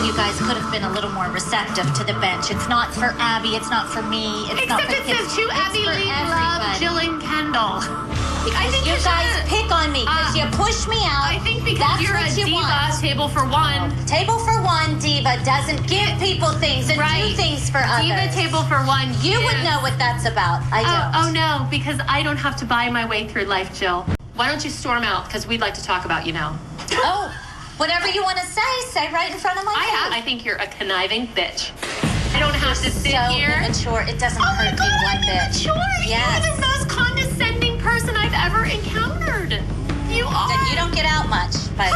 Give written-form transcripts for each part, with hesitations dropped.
you guys could have been a little more receptive to the bench. It's not for Abby. It's not for me. It's not Except for it says to Abby, Lee, love, Jill, and Kendall. I think you guys pick on me because you push me out. I think because That's you're what a you diva, want. table for one. Table for one, diva doesn't give people things and do things for others. Diva table for one. You would know what that's about. I don't. Oh, no, because I don't have to buy my way through life, Jill. Why don't you storm out? Because we'd like to talk about you now. Oh, whatever you want to say right in front of my face. I think you're a conniving bitch. I don't have to sit so here. Immature. It doesn't hurt me one bit. Immature. Yes. You're the most condescending person I've ever encountered. You are. You don't get out much, but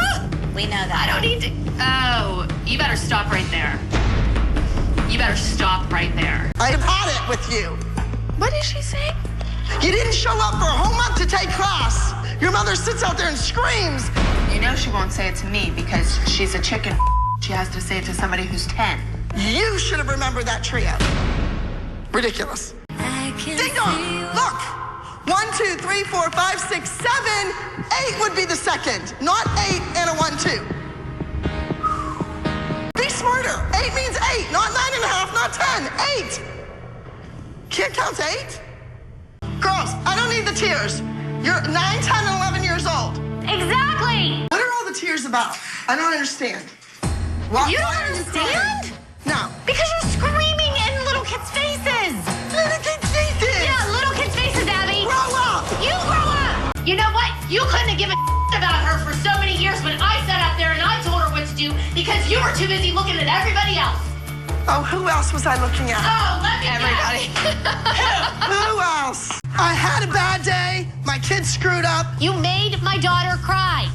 we know that. I don't need to. Oh, you better stop right there. You better stop right there. I've had it with you. What did she say? You didn't show up for a whole month to take class. Your mother sits out there and screams. You know she won't say it to me because she's a chicken. She has to say it to somebody who's 10. You should have remembered that trio. Ridiculous. Ding dong. Look. 1, 2, 3, 4, 5, 6, 7. 8 would be the second. Not 8 and a 1, 2. Be smarter. 8 means 8, not 9.5, not 10. 8. Can't count to 8? Girls, I don't need the tears. You're 9, 10, and 11 years old. Exactly. What are all the tears about? I don't understand. You don't understand? No. Because you're screaming in little kids' faces. Little kids' faces. Yeah, little kids' faces, Abby. Grow up. You grow up. You know what? You couldn't have given about her for so many years when I sat out there and I told her what to do because you were too busy looking at everybody else. Oh, who else was I looking at? Oh, let me Everybody. Who else? I had a bad day. My kid screwed up. You made my daughter cry.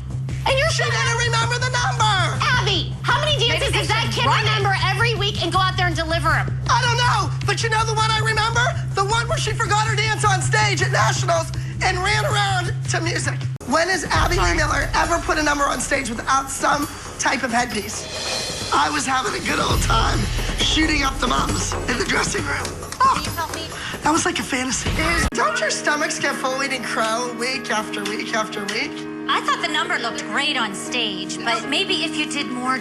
And you're She didn't remember the number. Abby, how many dances does that kid remember every week and go out there and deliver them? I don't know, but you know the one I remember? The one where she forgot her dance on stage at Nationals and ran around to music. When has Abby Lee Miller ever put a number on stage without some type of headpiece? I was having a good old time shooting up the mums in the dressing room. Can you help me? That was like a fantasy. Don't your stomachs get full eating crow week after week after week? I thought the number looked great on stage, but maybe if you did more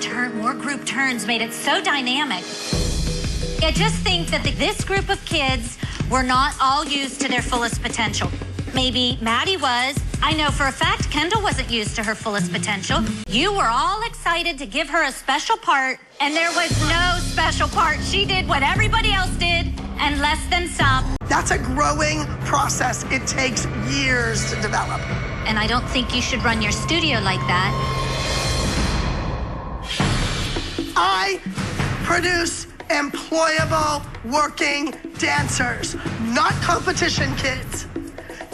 group turns, made it so dynamic. I just think that this group of kids were not all used to their fullest potential. Maybe Maddie was. I know for a fact Kendall wasn't used to her fullest potential. You were all excited to give her a special part, and there was no special part. She did what everybody else did, and less than some. That's a growing process. It takes years to develop. And I don't think you should run your studio like that. I produce employable working dancers, not competition kids.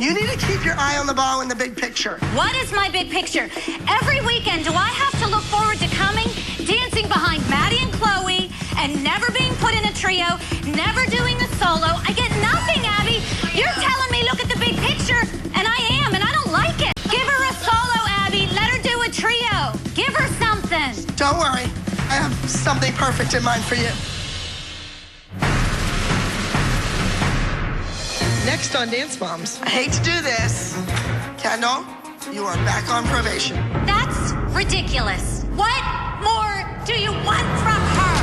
You need to keep your eye on the ball in the big picture. What is my big picture? Every weekend, do I have to look forward to coming, dancing behind Maddie and Chloe, and never being put in a trio, never doing a solo? I get nothing, Abby. You're telling me look at the big picture, and I am, and I don't like it. Give her a solo, Abby. Let her do a trio. Give her something. Don't worry, I have something perfect in mind for you. Next on Dance Moms. I hate to do this. Kendall, you are back on probation. That's ridiculous. What more do you want from her?